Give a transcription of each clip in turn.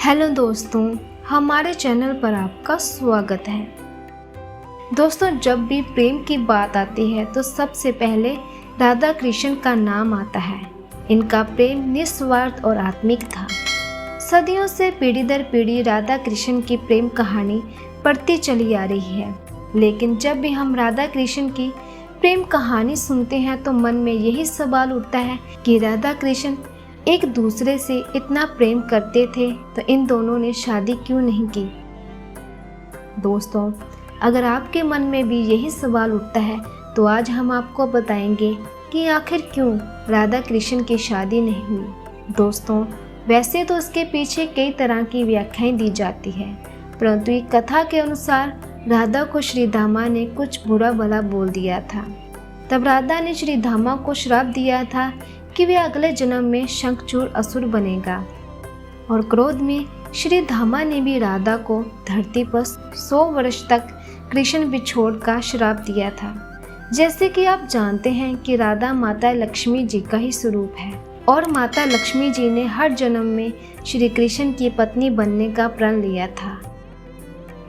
Hello दोस्तों, हमारे channel पर आपका स्वागत है। दोस्तों, जब भी प्रेम की बात आती है तो सबसे पहले राधा कृष्ण का नाम आता है। इनका प्रेम निस्वार्थ और आत्मिक था। सदियों से पीढ़ी दर पीढ़ी राधा कृष्ण की प्रेम कहानी बढ़ती चली आ रही है। लेकिन जब भी हम राधा कृष्ण की प्रेम कहानी सुनते हैं तो मन में यही सवाल उठता है कि राधा कृष्ण एक दूसरे से इतना प्रेम करते थे तो इन दोनों ने शादी क्यों नहीं की। दोस्तों, अगर आपके मन में भी यही सवाल उठता है तो आज हम आपको बताएंगे कि आखिर क्यों राधा कृष्ण की शादी नहीं हुई। दोस्तों, वैसे तो उसके पीछे कई तरह की व्याख्याएं दी जाती है, परंतु एक कथा के अनुसार राधा को श्री धामा ने कुछ बुरा भला बोल दिया था। तब राधा ने श्री धामा को श्राप दिया था कि वे अगले जन्म में शंखचूड़ असुर बनेगा। और क्रोध में श्री धामा ने भी राधा को धरती पर 100 वर्ष तक कृष्ण बिछोड़ का श्राप दिया था। जैसे कि आप जानते हैं कि राधा माता लक्ष्मी जी का ही स्वरूप है और माता लक्ष्मी जी ने हर जन्म में श्री कृष्ण की पत्नी बनने का प्रण लिया था।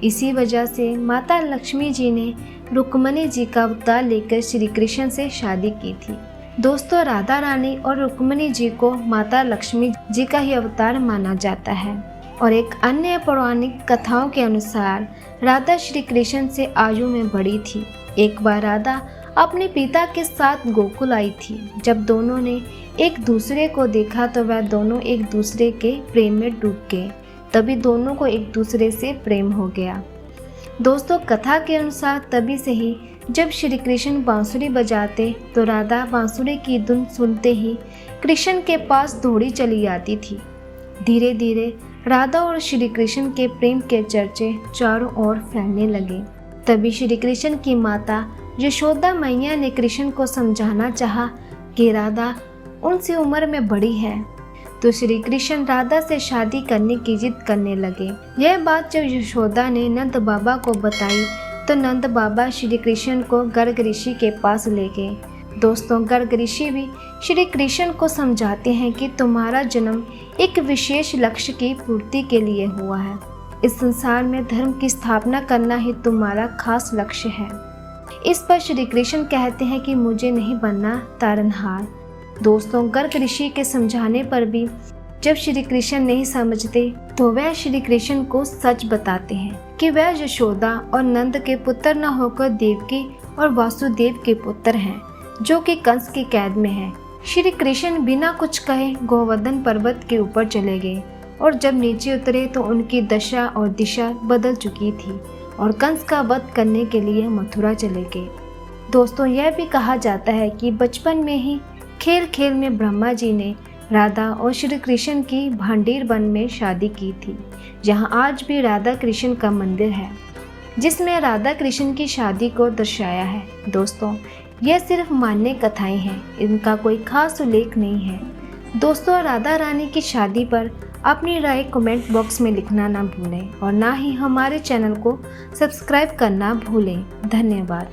इसी वजह से माता लक्ष्मी जी ने रुक्मणी जी का अवतार लेकर श्री कृष्ण से शादी की थी। दोस्तों, राधा रानी और रुक्मणी जी को माता लक्ष्मी जी का ही अवतार माना जाता है। और एक अन्य पौराणिक कथाओं के अनुसार राधा श्री कृष्ण से आयु में बड़ी थी। एक बार राधा अपने पिता के साथ गोकुल आई थी। जब दोनों ने एक दूसरे को देखा तो वह दोनों एक दूसरे के प्रेम में डूब गए। तभी दोनों को एक दूसरे से प्रेम हो गया। दोस्तों, कथा के अनुसार तभी से ही जब श्री कृष्ण बांसुरी बजाते तो राधा बांसुरी की धुन सुनते ही कृष्ण के पास दौड़ी चली आती थी। धीरे धीरे राधा और श्री कृष्ण के प्रेम के चर्चे चारों ओर फैलने लगे। तभी श्री कृष्ण की माता यशोदा मैया ने कृष्ण को समझाना चाहा कि राधा उनसे उम्र में बड़ी है, तो श्री कृष्ण राधा से शादी करने की जिद करने लगे। यह बात जब यशोदा ने नंद बाबा को बताई तो नंद बाबा श्री कृष्ण को गर्ग ऋषि के पास ले गए। दोस्तों, गर्ग ऋषि भी श्री कृष्ण को समझाते हैं कि तुम्हारा जन्म एक विशेष लक्ष्य की पूर्ति के लिए हुआ है। इस संसार में धर्म की स्थापना करना ही तुम्हारा खास लक्ष्य है। इस पर श्री कृष्ण कहते हैं कि मुझे नहीं बनना तारनहार। दोस्तों, गर्ग ऋषि के समझाने पर भी जब श्री कृष्ण नहीं समझते तो वह श्री कृष्ण को सच बताते हैं कि वह यशोदा और नंद के पुत्र न होकर देवकी और वासुदेव के पुत्र हैं, जो कि कंस की कैद में हैं। श्री कृष्ण बिना कुछ कहे गोवर्धन पर्वत के ऊपर चले गए और जब नीचे उतरे तो उनकी दशा और दिशा बदल चुकी थी और कंस का वध करने के लिए मथुरा चले गए। दोस्तों, यह भी कहा जाता है कि बचपन में ही खेल खेल में ब्रह्मा जी ने राधा और श्री कृष्ण की भांडीर वन में शादी की थी, जहां आज भी राधा कृष्ण का मंदिर है जिसमें राधा कृष्ण की शादी को दर्शाया है। दोस्तों, यह सिर्फ मान्य कथाएं हैं, इनका कोई खास उल्लेख नहीं है। दोस्तों, राधा रानी की शादी पर अपनी राय कमेंट बॉक्स में लिखना ना भूलें और ना ही हमारे चैनल को सब्सक्राइब करना भूलें। धन्यवाद।